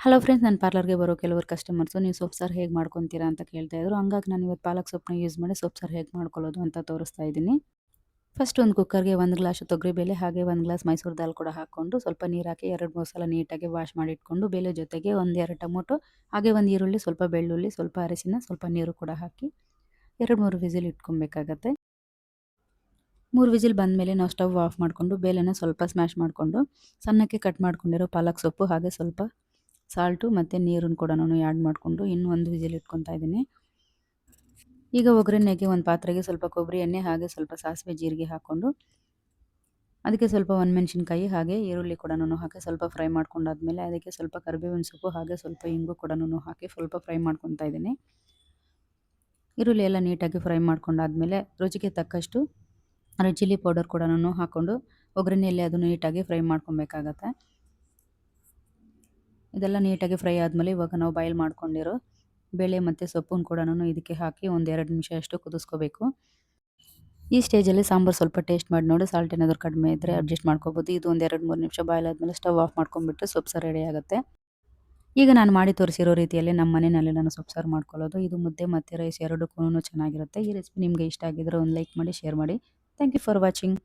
Hello friends, ನನ್ನ ಪಾರ್ಲರ್‌ಗೆ ಬರೋ ಕೆಲವರು ಕಸ್ಟಮರ್ಸು ನೀವು ಸೊಪ್ಪು ಸಾರು ಹೇಗೆ ಮಾಡ್ಕೊತೀರಾ ಅಂತ ಕೇಳ್ತಾ ಇದ್ರು. ಹಂಗಾಗಿ ನಾನು ಇವತ್ತು ಪಾಲಕ್ ಸೊಪ್ಪನ್ನ ಯೂಸ್ ಮಾಡಿ ಸೊಪ್ಪು ಸಾರು ಹೇಗೆ ಮಾಡ್ಕೊಳ್ಳೋದು ಅಂತ ತೋರಿಸ್ತಾ ಇದ್ದೀನಿ. ಫಸ್ಟ್ ಒಂದು ಕುಕ್ಕರ್‌ಗೆ 1 ಗ್ಲಾಸ್ ತೊಗರಿಬೇಳೆ ಹಾಗೆ 1 ಗ್ಲಾಸ್ ಮೈಸೂರು ದಾಲ್ ಕೂಡ ಹಾಕ್ಕೊಂಡು ಸ್ವಲ್ಪ ನೀರು ಹಾಕಿ 2, 3 ಸಲ ನೀಟಾಗಿ ವಾಶ್ ಮಾಡಿ ಇಟ್ಕೊಂಡು ಬೇಳೆ ಜೊತೆಗೆ 1, 2 ಟೊಮೊಟೊ ಹಾಗೆ 1 ಈರುಳ್ಳಿ, ಸ್ವಲ್ಪ ಬೆಳ್ಳುಳ್ಳಿ, ಸ್ವಲ್ಪ ಅರಿಶಿನ, ಸ್ವಲ್ಪ ನೀರು ಕೂಡ ಹಾಕಿ 2, 3 ವಿಸಿಲ್ ಇಟ್ಕೊಬೇಕಾಗತ್ತೆ. 3 ವಿಸಿಲ್ ಬಂದಮೇಲೆ ನಾವು ಸ್ಟವ್ ಆಫ್ ಮಾಡಿಕೊಂಡು ಬೇಳೆನ ಸ್ವಲ್ಪ ಸ್ಮ್ಯಾಶ್ ಮಾಡಿಕೊಂಡು ಸಣ್ಣಕ್ಕೆ ಕಟ್ ಮಾಡ್ಕೊಂಡಿರೋ ಪಾಲಕ್ ಸೊಪ್ಪು ಹಾಗೆ ಸ್ವಲ್ಪ ಸಾಲ್ಟು ಮತ್ತು ನೀರನ್ನು ಕೂಡ ನಾನು ಆ್ಯಡ್ ಮಾಡಿಕೊಂಡು ಇನ್ನೂ 1 ವಿಸಿಲ್ ಇಟ್ಕೊತಾ ಇದ್ದೀನಿ. ಈಗ ಒಗ್ಗರಣೆಗೆ ಒಂದು ಪಾತ್ರೆಗೆ ಸ್ವಲ್ಪ ಕೊಬ್ಬರಿ ಎಣ್ಣೆ ಹಾಗೆ ಸ್ವಲ್ಪ ಸಾಸಿವೆ ಜೀರಿಗೆ ಹಾಕ್ಕೊಂಡು ಅದಕ್ಕೆ ಸ್ವಲ್ಪ ಒಣಮೆಣಸಿನ್ಕಾಯಿ ಹಾಗೆ ಈರುಳ್ಳಿ ಕೂಡ ಹಾಕಿ ಸ್ವಲ್ಪ ಫ್ರೈ ಮಾಡ್ಕೊಂಡಾದ್ಮೇಲೆ ಅದಕ್ಕೆ ಸ್ವಲ್ಪ ಕರಿಬೇವಿನ ಸೊಪ್ಪು ಹಾಗೆ ಸ್ವಲ್ಪ ಇಂಗು ಕೂಡ ಹಾಕಿ ಸ್ವಲ್ಪ ಫ್ರೈ ಮಾಡ್ಕೊತಾ ಇದ್ದೀನಿ. ಈರುಳ್ಳಿ ಎಲ್ಲ ನೀಟಾಗಿ ಫ್ರೈ ಮಾಡ್ಕೊಂಡಾದ್ಮೇಲೆ ರುಚಿಗೆ ತಕ್ಕಷ್ಟು ರೆಡ್ ಚಿಲ್ಲಿ ಪೌಡರ್ ಕೂಡ ಹಾಕ್ಕೊಂಡು ಒಗ್ಗರಣೆಯಲ್ಲಿ ಅದನ್ನು ನೀಟಾಗಿ ಫ್ರೈ ಮಾಡ್ಕೊಬೇಕಾಗತ್ತೆ. ಇದೆಲ್ಲ ನೀಟಾಗಿ ಫ್ರೈ ಆದಮೇಲೆ ಇವಾಗ ನಾವು ಬಾಯ್ಲ್ ಮಾಡ್ಕೊಂಡಿರೋ ಬೇಳೆ ಮತ್ತು ಸೊಪ್ಪನ್ನು ಕೂಡ ಇದಕ್ಕೆ ಹಾಕಿ ಒಂದು 2 ನಿಮಿಷ ಅಷ್ಟು ಕುದಿಸ್ಕೋಬೇಕು. ಈ ಸ್ಟೇಜಲ್ಲಿ ಸಾಂಬಾರು ಸ್ವಲ್ಪ ಟೇಸ್ಟ್ ಮಾಡಿ ನೋಡಿ ಸಾಲ್ಟ್ ಏನಾದರೂ ಕಡಿಮೆ ಇದ್ದರೆ ಅಡ್ಜಸ್ಟ್ ಮಾಡ್ಕೋಬೋದು. ಇದು ಒಂದು 2, 3 ನಿಮಿಷ ಬಾಯ್ಲ್ ಆದಮೇಲೆ ಸ್ಟವ್ ಆಫ್ ಮಾಡ್ಕೊಂಡ್ಬಿಟ್ಟು ಸೊಪ್ಪು ಸಾರು ರೆಡಿ ಆಗುತ್ತೆ. ಈಗ ನಾನು ಮಾಡಿ ತೋರಿಸಿರೋ ರೀತಿಯಲ್ಲಿ ನಮ್ಮ ಮನೆಯಲ್ಲಿ ನಾನು ಸೊಪ್ಪು ಸಾರು ಮಾಡ್ಕೊಳ್ಳೋದು. ಇದು ಮುದ್ದೆ ಮತ್ತು ರೈಸ್ ಎರಡಕ್ಕೂ ಚೆನ್ನಾಗಿರುತ್ತೆ. ಈ ರೆಸಿಪಿ ನಿಮಗೆ ಇಷ್ಟ ಆಗಿದ್ರೆ ಒಂದು ಲೈಕ್ ಮಾಡಿ, ಶೇರ್ ಮಾಡಿ. Thank you for watching.